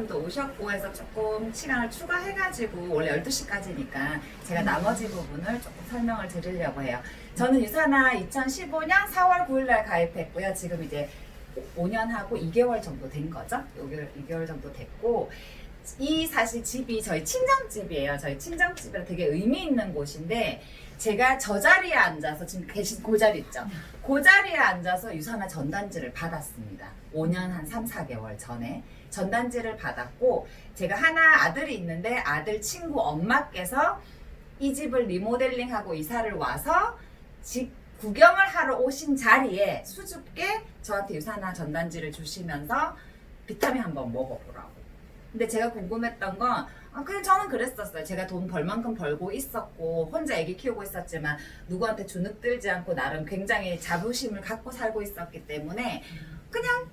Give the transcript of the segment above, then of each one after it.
원장님도 오셨고 해서 조금 시간을 추가해가지고 원래 12시까지니까 제가 나머지 부분을 조금 설명을 드리려고 해요. 저는 유산화 2015년 4월 9일날 가입했고요. 지금 이제 5년하고 2개월 정도 된 거죠. 2개월 정도 됐고, 이 사실 집이 저희 친정집이에요. 저희 친정집이라 되게 의미 있는 곳인데, 제가 저 자리에 앉아서 지금 계신 그 자리 있죠. 그 자리에 앉아서 유산화 전단지를 받았습니다. 5년 한 3, 4개월 전에 전단지를 받았고, 제가 하나 아들이 있는데 아들 친구 엄마께서 이 집을 리모델링하고 이사를 와서 집 구경을 하러 오신 자리에 수줍게 저한테 유산화 전단지를 주시면서 비타민 한번 먹어보라고. 근데 제가 궁금했던 건 그냥 저는 그랬었어요. 제가 돈 벌 만큼 벌고 있었고 혼자 애기 키우고 있었지만 누구한테 주눅들지 않고 나름 굉장히 자부심을 갖고 살고 있었기 때문에 그냥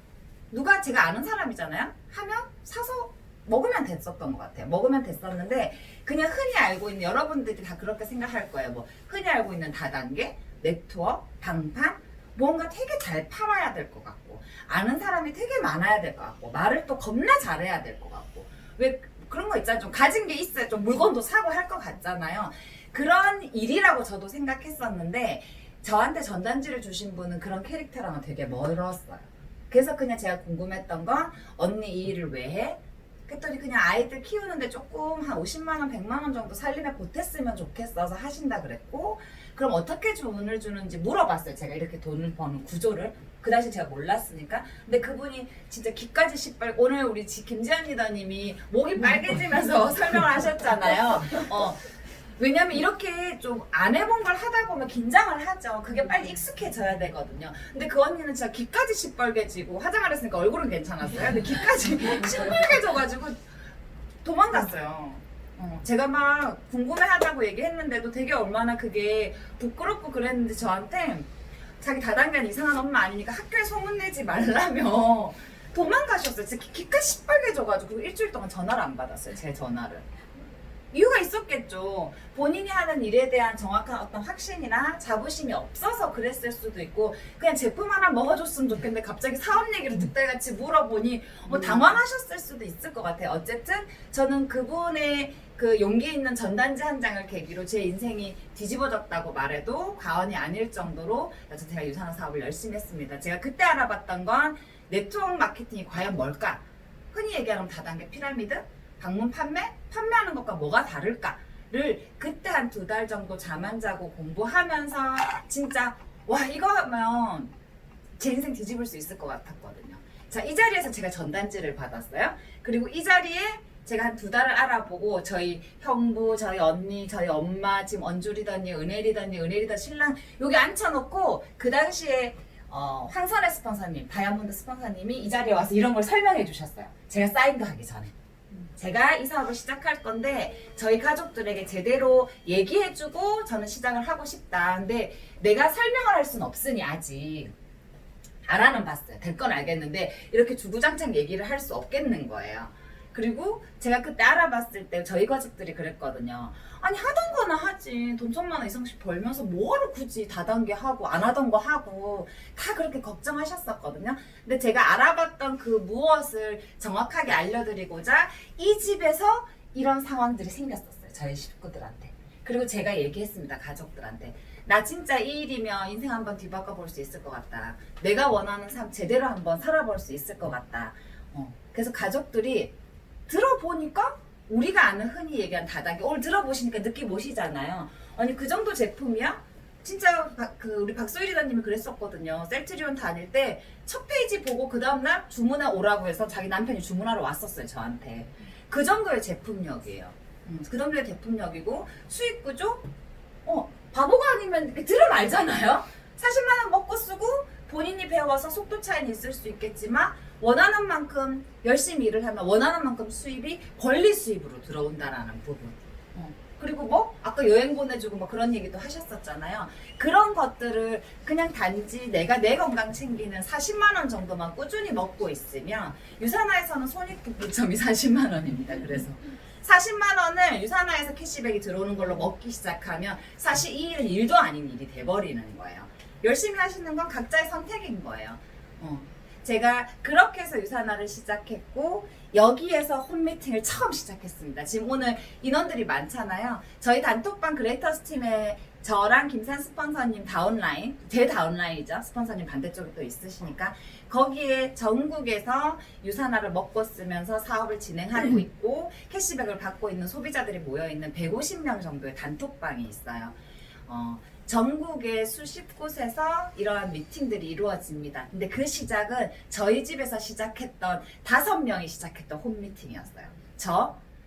누가 제가 아는 사람이잖아요. 하면 사서 먹으면 됐었던 것 같아요. 먹으면 됐었는데 그냥 흔히 알고 있는, 여러분들이 다 그렇게 생각할 거예요. 뭐 흔히 알고 있는 다단계, 네트워크, 방판, 뭔가 되게 잘 팔아야 될 것 같고 아는 사람이 되게 많아야 될 것 같고 말을 또 겁나 잘해야 될 것 같고, 왜 그런 거 있잖아요. 좀 가진 게 있어야 좀 물건도 사고 할 것 같잖아요. 그런 일이라고 저도 생각했었는데 저한테 전단지를 주신 분은 그런 캐릭터랑은 되게 멀었어요. 그래서 그냥 제가 궁금했던 건 언니 이 일을 왜 해? 그랬더니 그냥 아이들 키우는데 조금 한 50만 원, 100만 원 정도 살림에 보탰으면 좋겠어서 하신다 그랬고, 그럼 어떻게 돈을 주는지 물어봤어요. 제가 이렇게 돈을 버는 구조를. 그 당시 제가 몰랐으니까. 근데 그분이 진짜 귀까지 시뻘, 오늘 우리 김지연 리더님이 목이 빨개지면서 설명을 하셨잖아요. 왜냐면 이렇게 좀 안 해본 걸 하다 보면 긴장을 하죠. 그게 빨리 익숙해져야 되거든요. 근데 그 언니는 진짜 귀까지 시뻘개지고 화장을 했으니까 얼굴은 괜찮았어요. 근데 귀까지 시뻘개져가지고 도망갔어요. 제가 막 궁금해하다고 얘기했는데도 되게 얼마나 그게 부끄럽고 그랬는데 저한테 자기 다단계는 이상한 엄마 아니니까 학교에 소문내지 말라며 도망가셨어요. 진짜 귀가 시뻘개져가지고 일주일 동안 전화를 안 받았어요. 제 전화를. 이유가 있었겠죠. 본인이 하는 일에 대한 정확한 어떤 확신이나 자부심이 없어서 그랬을 수도 있고, 그냥 제품 하나 먹어줬으면 좋겠는데 갑자기 사업 얘기를 늑대같이 물어보니 당황하셨을 수도 있을 것 같아요. 어쨌든 저는 그분의 그 용기 있는 전단지 한 장을 계기로 제 인생이 뒤집어졌다고 말해도 과언이 아닐 정도로 제가 유산화 사업을 열심히 했습니다. 제가 그때 알아봤던 건 네트워크 마케팅이 과연 뭘까? 흔히 얘기하는 다단계 피라미드? 방문 판매하는 것과 뭐가 다를까를 그때 한 2달 정도 잠 안 자고 공부하면서 진짜 와, 이거 하면 제 인생 뒤집을 수 있을 것 같았거든요. 자, 이 자리에서 제가 전단지를 받았어요. 그리고 이 자리에 제가 한 2달을 알아보고 저희 형부, 저희 언니, 저희 엄마, 지금 언주 리더님, 은혜 리더님, 은혜 리더 신랑 여기 앉혀놓고 그 당시에 황선혜 스폰서님, 다이아몬드 스폰서님이 이 자리에 와서 이런 걸 설명해 주셨어요. 제가 사인도 하기 전에. 제가 이 사업을 시작할 건데 저희 가족들에게 제대로 얘기해주고 저는 시작을 하고 싶다. 근데 내가 설명을 할 수는 없으니 아직 알아는 봤어요. 될 건 알겠는데 이렇게 주구장창 얘기를 할 수 없겠는 거예요. 그리고 제가 그때 알아봤을 때 저희 가족들이 그랬거든요. 아니 하던 거나 하지. 돈 1,000만 원 이상씩 벌면서 뭐하러 굳이 다단계 하고 안 하던 거 하고 다 그렇게 걱정하셨었거든요. 근데 제가 알아봤던 그 무엇을 정확하게 알려드리고자 이 집에서 이런 상황들이 생겼었어요. 저희 식구들한테. 그리고 제가 얘기했습니다. 가족들한테. 나 진짜 이 일이면 인생 한번 뒤바꿔 볼 수 있을 것 같다. 내가 원하는 삶 제대로 한번 살아볼 수 있을 것 같다. 그래서 가족들이 들어보니까 우리가 아는 흔히 얘기한 다단계 오늘 들어보시니까 느낌 오시잖아요. 아니 그 정도 제품이야? 진짜 우리 박소희 리더님이 그랬었거든요. 셀트리온 다닐 때 첫 페이지 보고 그 다음날 주문해 오라고 해서 자기 남편이 주문하러 왔었어요. 저한테. 그 정도의 제품력이에요. 그 정도의 제품력이고 수익 구조? 바보가 아니면 이렇게 들으면 알잖아요. 40만 원 먹고 쓰고 본인이 배워서 속도 차이는 있을 수 있겠지만 원하는 만큼 열심히 일을 하면 원하는 만큼 수입이 권리 수입으로 들어온다라는 부분. 그리고 뭐 아까 여행 보내주고 뭐 그런 얘기도 하셨었잖아요. 그런 것들을 그냥 단지 내가 내 건강 챙기는 40만 원 정도만 꾸준히 먹고 있으면 유산화에서는 손익분기점이 40만 원입니다. 그래서 40만 원을 유산화에서 캐시백이 들어오는 걸로 먹기 시작하면 사실 이 일은 일도 아닌 일이 돼버리는 거예요. 열심히 하시는 건 각자의 선택인 거예요. 제가 그렇게 해서 유산화를 시작했고 여기에서 홈미팅을 처음 시작했습니다. 지금 오늘 인원들이 많잖아요. 저희 단톡방 그레이터스 팀에 저랑 김산 스폰서님 다운라인, 제 다운라인이죠. 스폰서님 반대쪽에 또 있으시니까 거기에 전국에서 유산화를 먹고 쓰면서 사업을 진행하고 있고 캐시백을 받고 있는 소비자들이 모여있는 150명 정도의 단톡방이 있어요. 전국의 수십 곳에서 이러한 미팅들이 이루어집니다. 근데 그 시작은 저희 집에서 시작했던 5명이 시작했던 홈미팅이었어요.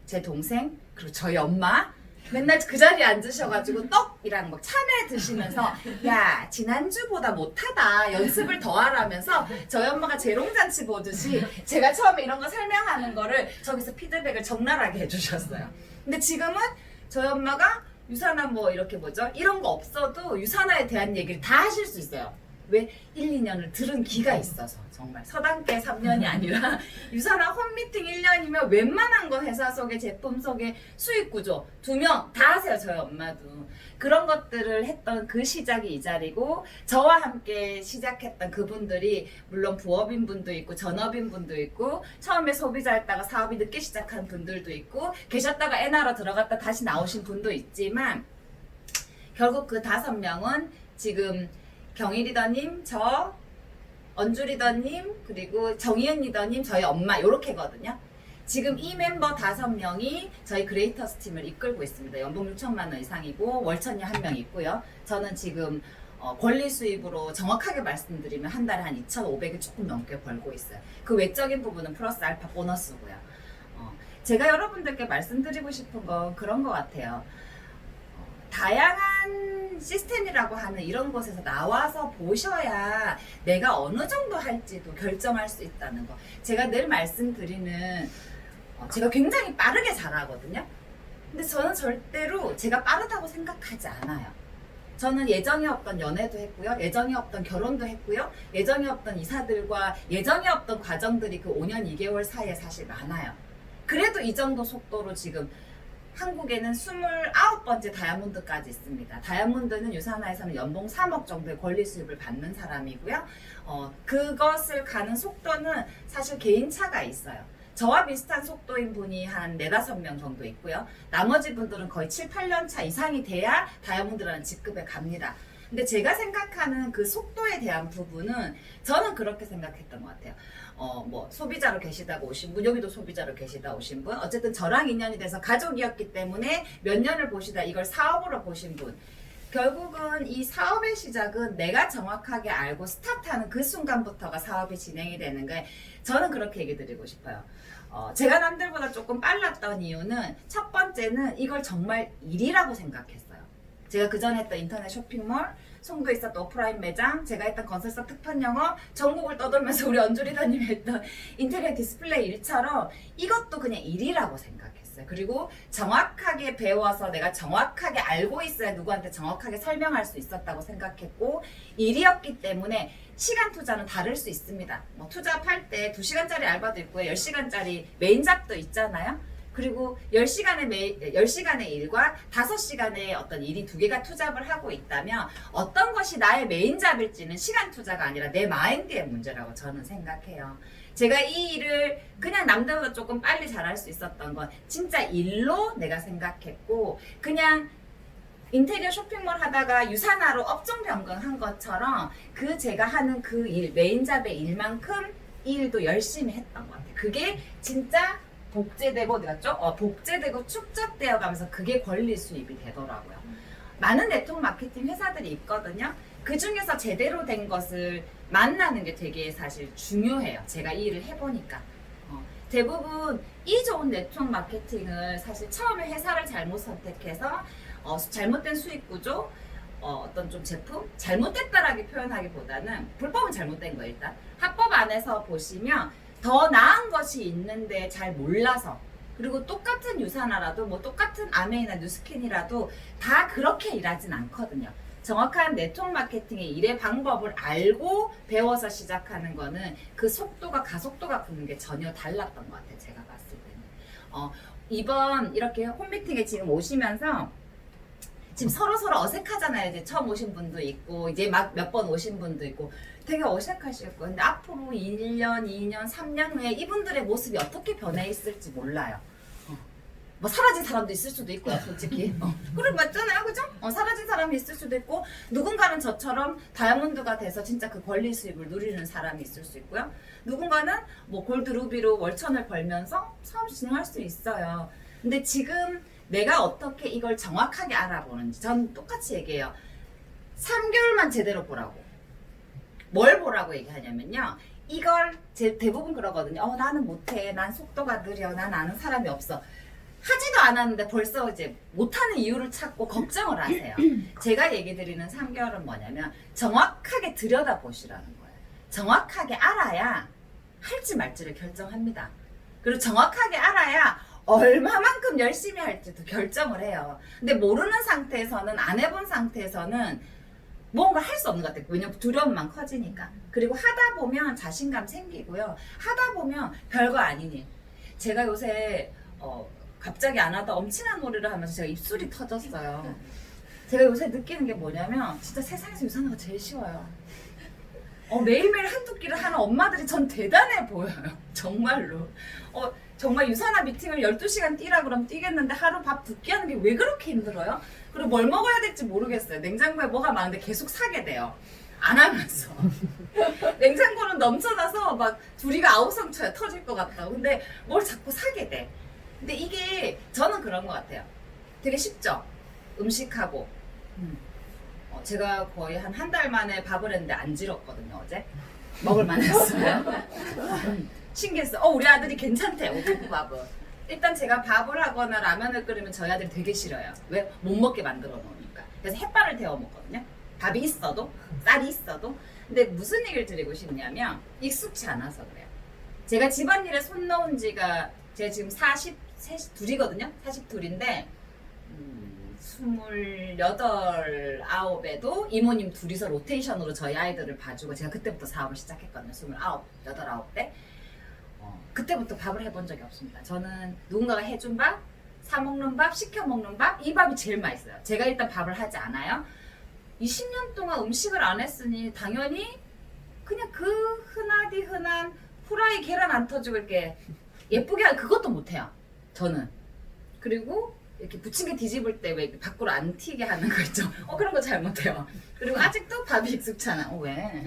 제 동생, 그리고 저희 엄마 맨날 그 자리에 앉으셔가지고 떡이랑 막 참외 드시면서 야 지난주보다 못하다 연습을 더 하라면서 저희 엄마가 재롱잔치 보듯이 제가 처음에 이런 거 설명하는 거를 저기서 피드백을 적나라하게 해주셨어요. 근데 지금은 저희 엄마가 유산화 뭐 이렇게 뭐죠? 이런 거 없어도 유산화에 대한 얘기를 다 하실 수 있어요. 왜? 1, 2년을 들은 기가 있어서 정말 서당계 3년이 아니라 유산화 홈미팅 1년이면 웬만한 거 회사 소개, 제품 소개, 수익 구조 2명 다 하세요. 저희 엄마도. 그런 것들을 했던 그 시작이 이 자리고 저와 함께 시작했던 그분들이 물론 부업인 분도 있고 전업인 분도 있고 처음에 소비자였다가 사업이 늦게 시작한 분들도 있고 계셨다가 엔하러 들어갔다 다시 나오신 분도 있지만 결국 그 5명은 지금 경희 리더님, 저, 언주 리더님, 그리고 정희은 리더님, 저희 엄마 이렇게거든요. 지금 이 멤버 5명이 저희 그레이터스 팀을 이끌고 있습니다. 연봉 6천만 원 이상이고 월천이 1명 있고요. 저는 지금 권리 수입으로 정확하게 말씀드리면 한 달에 한 2,500을 조금 넘게 벌고 있어요. 그 외적인 부분은 플러스 알파 보너스고요. 제가 여러분들께 말씀드리고 싶은 건 그런 것 같아요. 다양한 시스템이라고 하는 이런 곳에서 나와서 보셔야 내가 어느 정도 할지도 결정할 수 있다는 거. 제가 늘 말씀드리는 제가 굉장히 빠르게 잘하거든요. 근데 저는 절대로 제가 빠르다고 생각하지 않아요. 저는 예정에 없던 연애도 했고요. 예정에 없던 결혼도 했고요. 예정에 없던 이사들과 예정에 없던 과정들이 그 5년 2개월 사이에 사실 많아요. 그래도 이 정도 속도로 지금 한국에는 29번째 다이아몬드까지 있습니다. 다이아몬드는 유산화에서는 연봉 3억 정도의 권리 수입을 받는 사람이고요. 그것을 가는 속도는 사실 개인차가 있어요. 저와 비슷한 속도인 분이 한 4, 5명 정도 있고요. 나머지 분들은 거의 7, 8년 차 이상이 돼야 다이아몬드라는 직급에 갑니다. 근데 제가 생각하는 그 속도에 대한 부분은 저는 그렇게 생각했던 것 같아요. 뭐 소비자로 계시다가 오신 분, 여기도 소비자로 계시다 오신 분, 어쨌든 저랑 인연이 돼서 가족이었기 때문에 몇 년을 보시다 이걸 사업으로 보신 분. 결국은 이 사업의 시작은 내가 정확하게 알고 스타트하는 그 순간부터가 사업이 진행이 되는 거예요. 저는 그렇게 얘기 드리고 싶어요. 제가 남들보다 조금 빨랐던 이유는 첫 번째는 이걸 정말 일이라고 생각했어요. 제가 그전에 했던 인터넷 쇼핑몰, 송도에 있었던 오프라인 매장, 제가 했던 건설사 특판 영업, 전국을 떠돌면서 우리 언주 리더님이 했던 인테리어 디스플레이 일처럼 이것도 그냥 일이라고 생각했어요. 그리고 정확하게 배워서 내가 정확하게 알고 있어야 누구한테 정확하게 설명할 수 있었다고 생각했고 일이었기 때문에 시간 투자는 다를 수 있습니다. 뭐 투잡할 때 2시간짜리 알바도 있고요. 10시간짜리 메인 잡도 있잖아요. 그리고 10시간의 일과 5시간의 어떤 일이 2개가 투잡을 하고 있다면 어떤 것이 나의 메인 잡일지는 시간 투자가 아니라 내 마인드의 문제라고 저는 생각해요. 제가 이 일을 그냥 남들보다 조금 빨리 잘할 수 있었던 건 진짜 일로 내가 생각했고 그냥 인테리어 쇼핑몰 하다가 유산화로 업종 변경한 것처럼 그 제가 하는 그 일, 메인 잡의 일만큼 이 일도 열심히 했던 것 같아요. 그게 진짜 복제되고 어디 갔죠? 복제되고 축적되어 가면서 그게 권리 수입이 되더라고요. 많은 네트워크 마케팅 회사들이 있거든요. 그 중에서 제대로 된 것을 만나는 게 되게 사실 중요해요. 제가 이 일을 해보니까. 대부분 이 좋은 네트워크 마케팅을 사실 처음에 회사를 잘못 선택해서 잘못된 수익 구조, 어떤 좀 제품? 잘못됐다라고 표현하기보다는 불법은 잘못된 거예요. 일단 합법 안에서 보시면 더 나은 것이 있는데 잘 몰라서 그리고 똑같은 유산화라도 뭐 똑같은 아메이나 뉴스킨이라도 다 그렇게 일하진 않거든요. 정확한 네트워크 마케팅의 일의 방법을 알고 배워서 시작하는 거는 그 속도가 가속도가 붙는 게 전혀 달랐던 것 같아요. 제가 봤을 때는. 이번 이렇게 홈미팅에 지금 오시면서 지금 서로 어색하잖아요. 이제 처음 오신 분도 있고 이제 막 몇 번 오신 분도 있고 되게 어색하실 거예요. 근데 앞으로 1년, 2년, 3년 후에 이분들의 모습이 어떻게 변해 있을지 몰라요. 뭐 사라진 사람도 있을 수도 있고요, 솔직히. 그래 맞잖아요, 그죠? 사라진 사람이 있을 수도 있고 누군가는 저처럼 다이아몬드가 돼서 진짜 그 권리 수입을 누리는 사람이 있을 수 있고요. 누군가는 뭐 골드 루비로 월천을 벌면서 사업 진행할 수 있어요. 근데 지금 내가 어떻게 이걸 정확하게 알아보는지 전 똑같이 얘기해요. 3개월만 제대로 보라고. 뭘 보라고 얘기하냐면요. 이걸 대부분 그러거든요. 나는 못해. 난 속도가 느려. 난 아는 사람이 없어. 하지도 않았는데 벌써 이제 못하는 이유를 찾고 걱정을 하세요. 제가 얘기 드리는 3개월은 뭐냐면 정확하게 들여다보시라는 거예요. 정확하게 알아야 할지 말지를 결정합니다. 그리고 정확하게 알아야 얼마만큼 열심히 할지도 결정을 해요. 근데 모르는 상태에서는, 안 해본 상태에서는 뭔가 할 수 없는 것 같아요. 왜냐면 두려움만 커지니까. 그리고 하다 보면 자신감 생기고요. 하다 보면 별거 아닌 일. 제가 요새 갑자기 안 하다 엄친한 놀이를 하면서 제가 입술이 터졌어요. 제가 요새 느끼는 게 뭐냐면 진짜 세상에서 유산화가 제일 쉬워요. 매일매일 한두 끼를 하는 엄마들이 전 대단해 보여요. 정말로. 정말 유산화 미팅을 12시간 뛰라 그러면 뛰겠는데 하루 밥 2끼 하는 게 왜 그렇게 힘들어요? 그리고 뭘 먹어야 될지 모르겠어요. 냉장고에 뭐가 많은데 계속 사게 돼요. 안 하면서. 냉장고는 넘쳐나서 막 둘이가 아우성 쳐요. 터질 것 같다고. 근데 뭘 자꾸 사게 돼. 근데 이게 저는 그런 것 같아요. 되게 쉽죠? 음식하고. 제가 거의 한 달 만에 밥을 했는데 안 질었거든요, 어제. 먹을만 했어요. 신기했어. 우리 아들이 괜찮대, 오토밥은. 일단 제가 밥을 하거나 라면을 끓이면 저희 아들이 되게 싫어요. 왜? 못 먹게 만들어 놓으니까. 그래서 햇반을 데워 먹거든요. 밥이 있어도, 쌀이 있어도. 근데 무슨 얘기를 드리고 싶냐면 익숙치 않아서 그래요. 제가 집안일에 손 넣은 지가 제가 지금 42이거든요. 42인데 28, 9에도 이모님 둘이서 로테이션으로 저희 아이들을 봐주고 제가 그때부터 사업을 시작했거든요. 29, 8, 9때. 그때부터 밥을 해본 적이 없습니다. 저는 누군가가 해준 밥, 사 먹는 밥, 시켜 먹는 밥, 이 밥이 제일 맛있어요. 제가 일단 밥을 하지 않아요. 20년 동안 음식을 안 했으니 당연히 그냥 그 흔한 후라이 계란 안 터지고 이렇게 예쁘게 하는 그것도 못해요. 저는. 그리고 이렇게 부침개 뒤집을 때 왜 밖으로 안 튀게 하는 거 있죠. 그런 거 잘 못해요. 그리고 아직도 밥이 익숙찮아. 왜?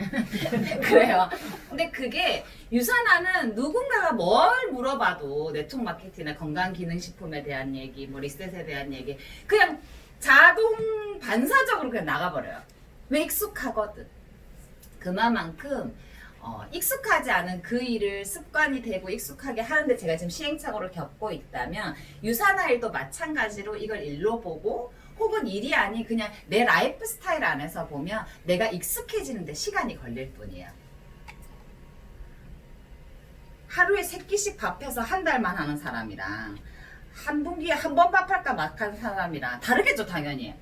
그래요. 근데 그게 유산화는 누군가가 뭘 물어봐도 네트워크 마케팅이나 건강기능식품에 대한 얘기, 뭐 리셋에 대한 얘기 그냥 자동 반사적으로 그냥 나가버려요. 왜? 익숙하거든. 그만큼 익숙하지 않은 그 일을 습관이 되고 익숙하게 하는데 제가 지금 시행착오를 겪고 있다면 유산화 일도 마찬가지로 이걸 일로 보고 혹은 일이 아닌 그냥 내 라이프 스타일 안에서 보면 내가 익숙해지는데 시간이 걸릴 뿐이에요. 하루에 3끼씩 밥해서 한 달만 하는 사람이랑 한 분기에 한 번 밥할까 막 하는 사람이랑 다르겠죠, 당연히.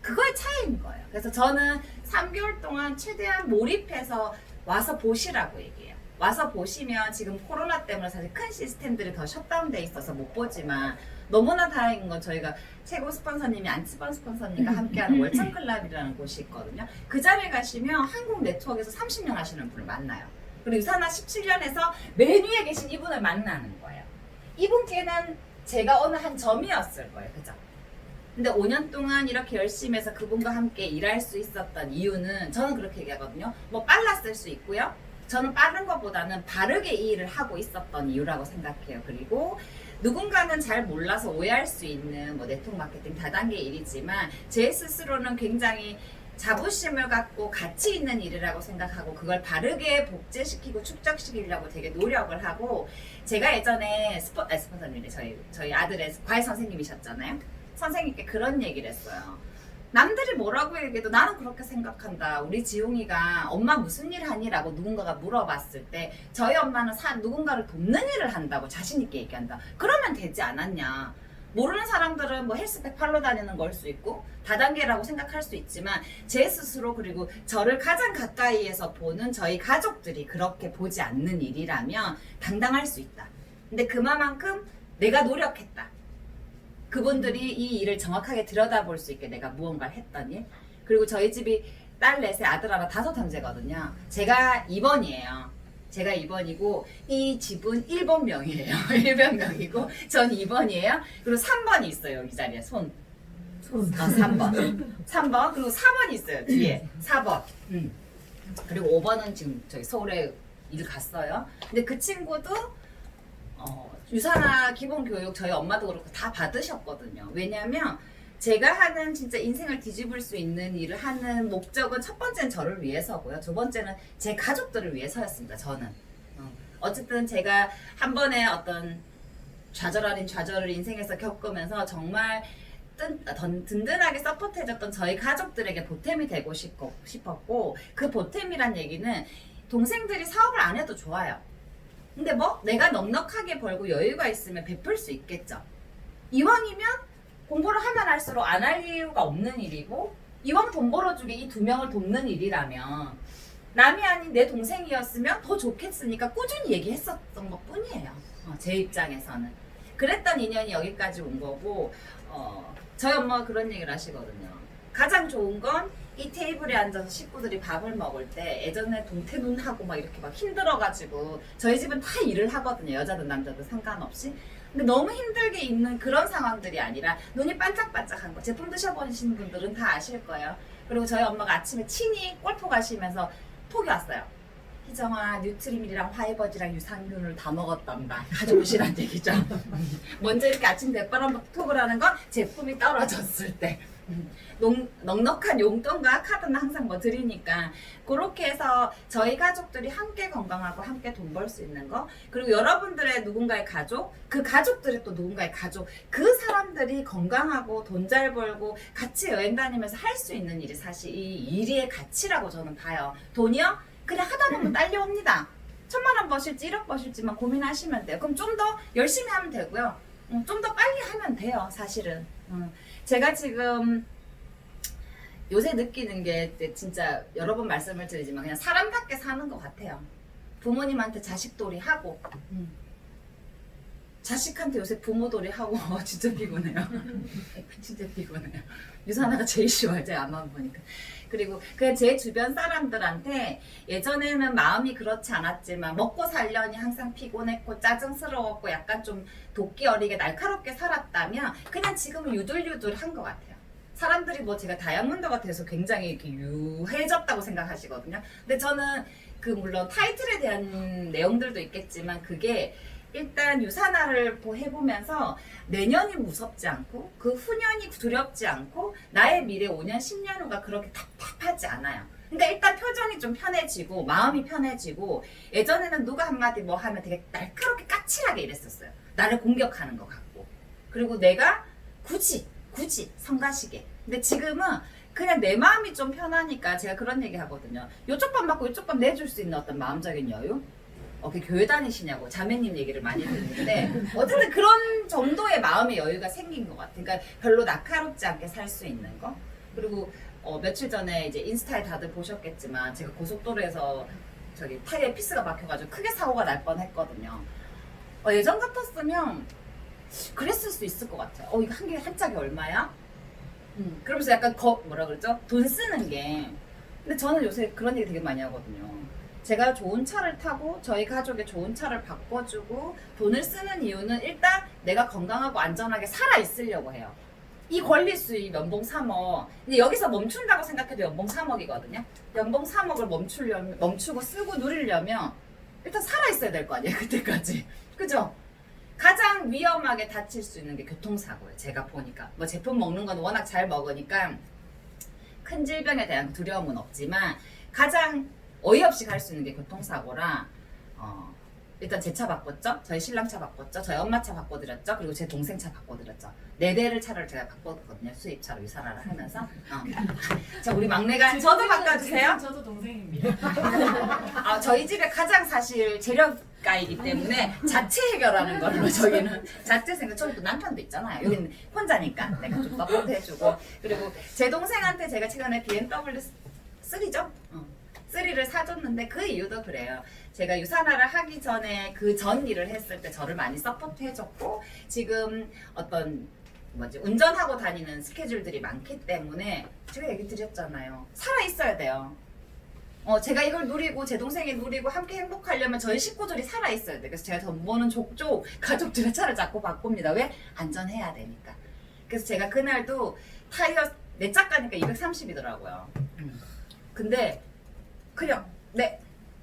그거의 차이인 거예요. 그래서 저는 3개월 동안 최대한 몰입해서 와서 보시라고 얘기해요. 와서 보시면 지금 코로나 때문에 사실 큰 시스템들이 더 셧다운돼 있어서 못 보지만 너무나 다행인 건 저희가 최고 스폰서님이 안치번 스폰서님과 함께하는 월천클럽이라는 곳이 있거든요. 그 자리에 가시면 한국 네트워크에서 30년 하시는 분을 만나요. 그리고 유산화 17년에서 맨 위에 계신 이분을 만나는 거예요. 이분께는 제가 어느 한 점이었을 거예요. 그죠? 근데 5년 동안 이렇게 열심히 해서 그분과 함께 일할 수 있었던 이유는 저는 그렇게 얘기하거든요. 뭐 빨랐을 수 있고요. 저는 빠른 것보다는 바르게 이 일을 하고 있었던 이유라고 생각해요. 그리고 누군가는 잘 몰라서 오해할 수 있는 뭐 네트워크 마케팅 다단계 일이지만 제 스스로는 굉장히 자부심을 갖고 가치 있는 일이라고 생각하고 그걸 바르게 복제시키고 축적시키려고 되게 노력을 하고 제가 예전에 스폰서님이 저희 아들의 과외 선생님이셨잖아요. 선생님께 그런 얘기를 했어요. 남들이 뭐라고 얘기해도 나는 그렇게 생각한다. 우리 지용이가 엄마 무슨 일 하니? 라고 누군가가 물어봤을 때 저희 엄마는 누군가를 돕는 일을 한다고 자신 있게 얘기한다. 그러면 되지 않았냐. 모르는 사람들은 뭐 헬스백 팔러 다니는 걸 수 있고 다단계라고 생각할 수 있지만 제 스스로 그리고 저를 가장 가까이에서 보는 저희 가족들이 그렇게 보지 않는 일이라면 당당할 수 있다. 근데 그만큼 내가 노력했다. 그분들이 이 일을 정확하게 들여다볼 수 있게 내가 무언가를 했던 일. 그리고 저희 집이 딸 넷에 아들 하나 5형제거든요. 제가 2번이에요. 제가 2번이고 이 집은 1번 명이에요. 1번 명이고 전 2번이에요. 그리고 3번이 있어요. 이 자리에 손. 3번. 3번. 그리고 4번이 있어요. 뒤에. 4번. 그리고 5번은 지금 저기 서울에 일 갔어요. 근데 그 친구도 유산화 기본교육 저희 엄마도 그렇고 다 받으셨거든요. 왜냐면 제가 하는 진짜 인생을 뒤집을 수 있는 일을 하는 목적은 첫 번째는 저를 위해서고요. 두 번째는 제 가족들을 위해서였습니다. 저는. 어쨌든 제가 한 번에 어떤 좌절 아닌 좌절을 인생에서 겪으면서 정말 든든하게 서포트해줬던 저희 가족들에게 보탬이 되고 싶었고 그 보탬이란 얘기는 동생들이 사업을 안 해도 좋아요. 근데 뭐 내가 넉넉하게 벌고 여유가 있으면 베풀 수 있겠죠. 이왕이면 공부를 하면 할수록 안 할 이유가 없는 일이고 이왕 돈 벌어주게 이 2명을 돕는 일이라면 남이 아닌 내 동생이었으면 더 좋겠으니까 꾸준히 얘기했었던 것 뿐이에요. 제 입장에서는. 그랬던 인연이 여기까지 온 거고 저희 엄마가 그런 얘기를 하시거든요. 가장 좋은 건 이 테이블에 앉아서 식구들이 밥을 먹을 때 예전에 동태눈하고 막 이렇게 막 힘들어가지고 저희 집은 다 일을 하거든요. 여자든 남자든 상관없이. 근데 너무 힘들게 있는 그런 상황들이 아니라 눈이 반짝반짝한 거. 제품 드셔보시는 분들은 다 아실 거예요. 그리고 저희 엄마가 아침에 친히 골프 가시면서 톡이 왔어요. 희정아, 뉴트리밀이랑 화이버지랑 유산균을 다 먹었단다. 가져오시란 얘기죠. 먼저 이렇게 아침 대바람 톡을 하는 건 제품이 떨어졌을 때. 넉넉한 용돈과 카드는 항상 뭐 드리니까 그렇게 해서 저희 가족들이 함께 건강하고 함께 돈 벌 수 있는 거, 그리고 여러분들의 누군가의 가족, 그 가족들의 또 누군가의 가족, 그 사람들이 건강하고 돈 잘 벌고 같이 여행 다니면서 할 수 있는 일이 사실 이 일의 가치라고 저는 봐요. 돈이요? 그냥 하다 보면 딸려옵니다. 1000만 원 버실지 1억 버실지만 고민하시면 돼요. 그럼 좀 더 열심히 하면 되고요. 좀 더 빨리 하면 돼요, 사실은. 제가 지금 요새 느끼는 게 진짜 여러 번 말씀을 드리지만 그냥 사람답게 사는 것 같아요. 부모님한테 자식돌이 하고 자식한테 요새 부모돌이 하고 진짜 피곤해요. 진짜 피곤해요. 유산화가 제일 쉬워요. 제가 안만 보니까. 그리고 그냥 제 주변 사람들한테 예전에는 마음이 그렇지 않았지만 먹고 살려니 항상 피곤했고 짜증스러웠고 약간 좀 도끼 어리게 날카롭게 살았다면 그냥 지금은 유들유들한 것 같아요. 사람들이 뭐 제가 다이아몬드가 돼서 굉장히 이렇게 유해졌다고 생각하시거든요. 근데 저는 그 물론 타이틀에 대한 내용들도 있겠지만 그게 일단 유산화를 해보면서 내년이 무섭지 않고 그 후년이 두렵지 않고 나의 미래 5년, 10년 후가 그렇게 답답하지 않아요. 그러니까 일단 표정이 좀 편해지고 마음이 편해지고 예전에는 누가 한마디 뭐 하면 되게 날카롭게 까칠하게 이랬었어요. 나를 공격하는 것 같고. 그리고 내가 굳이 성가시게. 근데 지금은 그냥 내 마음이 좀 편하니까 제가 그런 얘기 하거든요. 요쪽 밥 맞고 요쪽 밥 내줄 수 있는 어떤 마음적인 여유? 교회 다니시냐고 자매님 얘기를 많이 듣는데 어쨌든 그런 정도의 마음의 여유가 생긴 것 같아요. 그러니까 별로 날카롭지 않게 살 수 있는 거. 그리고 며칠 전에 이제 인스타에 다들 보셨겠지만 제가 고속도로에서 저기 타이어에 피스가 막혀가지고 크게 사고가 날 뻔했거든요. 예전 같았으면 그랬을 수 있을 것 같아요. 이거 한 짝이 얼마야? 그러면서 약간 뭐라 그러죠? 돈 쓰는 게. 근데 저는 요새 그런 얘기 되게 많이 하거든요. 제가 좋은 차를 타고 저희 가족의 좋은 차를 바꿔주고 돈을 쓰는 이유는 일단 내가 건강하고 안전하게 살아 있으려고 해요. 이 권리 수입 연봉 3억. 근데 여기서 멈춘다고 생각해도 연봉 3억이거든요. 연봉 3억을 멈추고 쓰고 누리려면 일단 살아 있어야 될 거 아니에요, 그때까지. 그죠? 가장 위험하게 다칠 수 있는 게 교통사고예요. 제가 보니까 뭐 제품 먹는 건 워낙 잘 먹으니까 큰 질병에 대한 두려움은 없지만 가장 어이없이 갈 수 있는 게 교통사고라 일단 제 차 바꿨죠. 저희 신랑 차 바꿨죠. 저희 엄마 차 바꿔드렸죠. 그리고 제 동생 차 바꿔드렸죠. 4대를 차를 제가 바꿨거든요. 수입차로 유산화를 하면서. 자, 우리 막내가 저도 바꿔주세요. 저도 동생입니다. 저희 집에 가장 사실 재력가이기 때문에 자체 해결하는 걸로 저기는 자체 생각. 저기 또 남편도 있잖아요. 여기는 혼자니까 내가 좀 서포트 해주고. 그리고 제 동생한테 제가 최근에 BMW 3죠. 3를 사줬는데 그 이유도 그래요. 제가 유산화를 하기 전에 그 전 일을 했을 때 저를 많이 서포트 해줬고 지금 어떤 뭐지 운전하고 다니는 스케줄들이 많기 때문에 제가 얘기 드렸잖아요. 살아 있어야 돼요. 제가 이걸 누리고 제 동생이 누리고 함께 행복하려면 저희 식구들이 살아 있어야 돼. 그래서 제가 돈 버는 족족 가족들의 차를 자꾸 바꿉니다. 왜? 안전해야 되니까. 그래서 제가 그날도 타이어 내 차 가니까 230이더라고요. 근데 그냥 네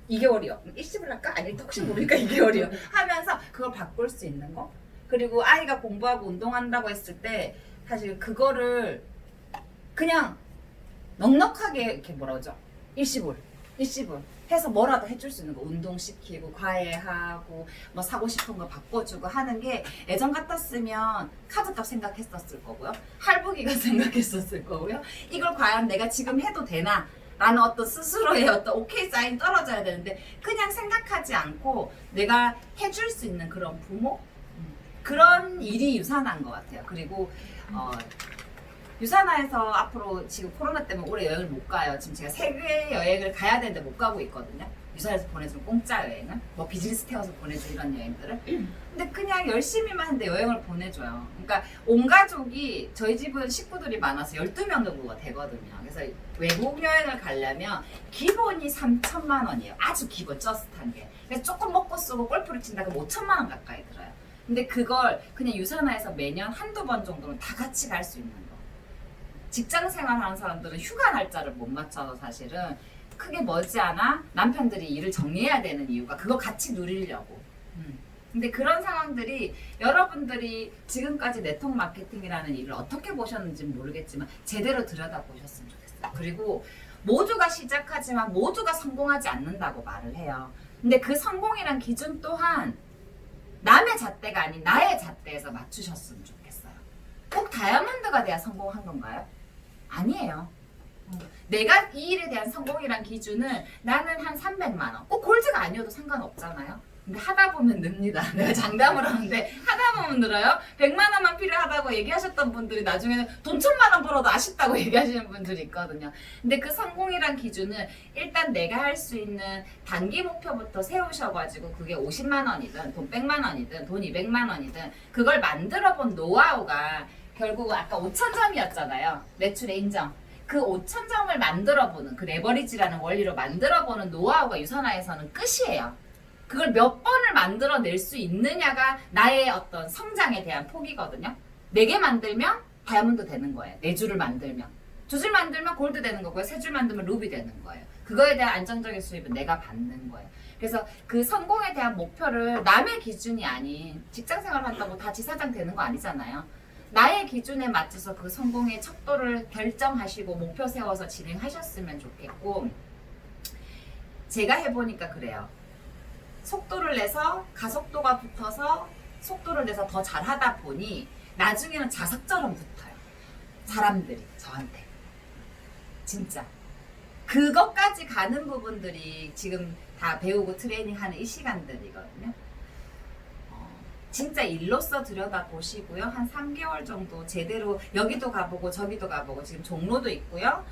2개월이요. 일시불 할까? 아니 혹시 모르니까 2개월이요. 하면서 그걸 바꿀 수 있는 거. 그리고 아이가 공부하고 운동한다고 했을 때 사실 그거를 그냥 넉넉하게 이렇게 뭐라 그러죠? 일시불 해서 뭐라도 해줄 수 있는 거 운동시키고 과외하고 뭐 사고 싶은 거 바꿔주고 하는 게 예전 같았으면 카드값 생각했었을 거고요. 할부기가 생각했었을 거고요. 이걸 과연 내가 지금 해도 되나? 라는 어떤 스스로의 어떤 오케이 사인 떨어져야 되는데 그냥 생각하지 않고 내가 해줄 수 있는 그런 부모? 그런 일이 유산한 것 같아요. 그리고 유산화에서 앞으로 지금 코로나 때문에 올해 여행을 못 가요. 지금 제가 세계 여행을 가야 되는데 못 가고 있거든요. 유산에서 보내주는 공짜 여행을 뭐 비즈니스 태워서 보내주는 이런 여행들을. 근데 그냥 열심히만 하는데 여행을 보내줘요. 그러니까 온 가족이 저희 집은 식구들이 많아서 12명 정도가 되거든요. 그래서 외국 여행을 가려면 기본이 3천만 원이에요. 아주 기본 저스트한 게. 그래서 조금 먹고 쓰고 골프를 친다 그러면 5천만 원 가까이 들어요. 근데 그걸 그냥 유산화에서 매년 한두 번 정도는 다 같이 갈 수 있는 거. 직장 생활하는 사람들은 휴가 날짜를 못 맞춰서 사실은 크게 머지않아 남편들이 일을 정리해야 되는 이유가 그거 같이 누리려고. 근데 그런 상황들이 여러분들이 지금까지 네트워크 마케팅이라는 일을 어떻게 보셨는지 모르겠지만 제대로 들여다보셨으면 좋겠어요. 그리고 모두가 시작하지만 모두가 성공하지 않는다고 말을 해요. 근데 그 성공이란 기준 또한 남의 잣대가 아닌 나의 잣대에서 맞추셨으면 좋겠어요. 꼭 다이아몬드가 돼야 성공한 건가요? 아니에요. 내가 이 일에 대한 성공이란 기준은 나는 한 300만 원. 꼭 골드가 아니어도 상관없잖아요. 근데 하다 보면 늡니다. 내가 장담을 하는데 하다 보면 늘어요. 100만 원만 필요하다고 얘기하셨던 분들이 나중에는 돈 1000만 원 벌어도 아쉽다고 얘기하시는 분들이 있거든요. 근데 그 성공이란 기준은 일단 내가 할 수 있는 단기 목표부터 세우셔가지고 그게 50만 원이든 돈 100만 원이든 돈 200만 원이든 그걸 만들어 본 노하우가 결국 아까 5,000점이었잖아요. 매출의 인정. 그 5,000점을 만들어보는 그 레버리지라는 원리로 만들어보는 노하우가 유산화에서는 끝이에요. 그걸 몇 번을 만들어낼 수 있느냐가 나의 어떤 성장에 대한 폭이거든요. 4개 만들면 다이아몬드 되는 거예요. 4줄을 만들면. 2줄 만들면 골드 되는 거고요. 3줄 만들면 루비 되는 거예요. 그거에 대한 안정적인 수입은 내가 받는 거예요. 그래서 그 성공에 대한 목표를 남의 기준이 아닌 직장생활 한다고 다 지사장 되는 거 아니잖아요. 나의 기준에 맞춰서 그 성공의 척도를 결정하시고 목표 세워서 진행하셨으면 좋겠고 제가 해보니까 그래요. 속도를 내서 가속도가 붙어서 속도를 내서 더 잘하다 보니 나중에는 자석처럼 붙어요. 사람들이 저한테. 진짜. 그것까지 가는 부분들이 지금 다 배우고 트레이닝하는 이 시간들이거든요. 진짜 일로서 들여다보시고요. 한 3개월 정도 제대로 여기도 가보고 저기도 가보고 지금 종로도 있고요.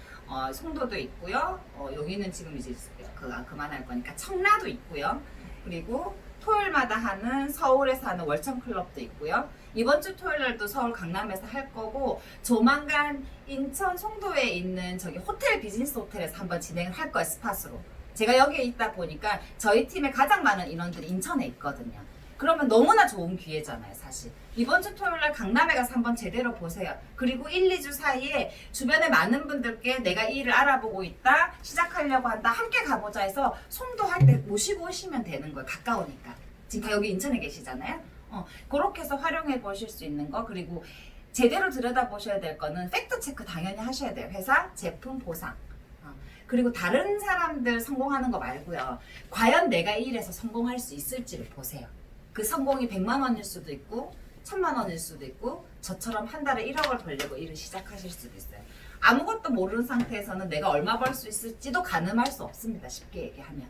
송도도 있고요. 여기는 지금 이제 그만할 거니까 청라도 있고요. 그리고 토요일마다 하는 서울에서 하는 월천클럽도 있고요. 이번 주 토요일날도 서울 강남에서 할 거고 조만간 인천 송도에 있는 저기 호텔 비즈니스 호텔에서 한번 진행을 할 거예요. 스팟으로. 제가 여기에 있다 보니까 저희 팀에 가장 많은 인원들이 인천에 있거든요. 그러면 너무나 좋은 기회잖아요, 사실. 이번 주 토요일날 강남에 가서 한번 제대로 보세요. 그리고 1, 2주 사이에 주변에 많은 분들께 내가 이 일을 알아보고 있다, 시작하려고 한다, 함께 가보자 해서 송도 할 때 모시고 오시면 되는 거예요. 가까우니까. 지금 다 여기 인천에 계시잖아요. 그렇게 해서 활용해 보실 수 있는 거. 그리고 제대로 들여다보셔야 될 거는 팩트 체크 당연히 하셔야 돼요. 회사, 제품, 보상. 그리고 다른 사람들 성공하는 거 말고요. 과연 내가 이 일에서 성공할 수 있을지를 보세요. 그 성공이 100만 원일 수도 있고 1000만 원일 수도 있고 저처럼 한 달에 1억을 벌려고 일을 시작하실 수도 있어요. 아무것도 모르는 상태에서는 내가 얼마 벌 수 있을지도 가늠할 수 없습니다. 쉽게 얘기하면.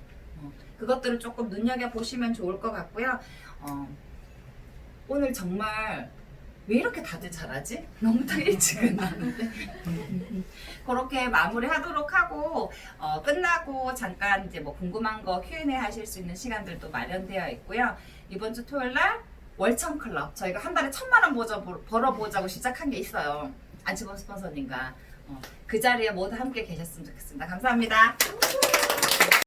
그것들을 조금 눈여겨보시면 좋을 것 같고요. 오늘 정말 왜 이렇게 다들 잘하지? 너무 딱 일찍 끝났는데 그렇게 마무리하도록 하고 끝나고 잠깐 이제 뭐 궁금한 거 Q&A 하실 수 있는 시간들도 마련되어 있고요. 이번 주 토요일 날 월천클럽 저희가 한 달에 1,000만 원 벌어보자고 시작한 게 있어요. 안치범 스폰서님과 그 자리에 모두 함께 계셨으면 좋겠습니다. 감사합니다.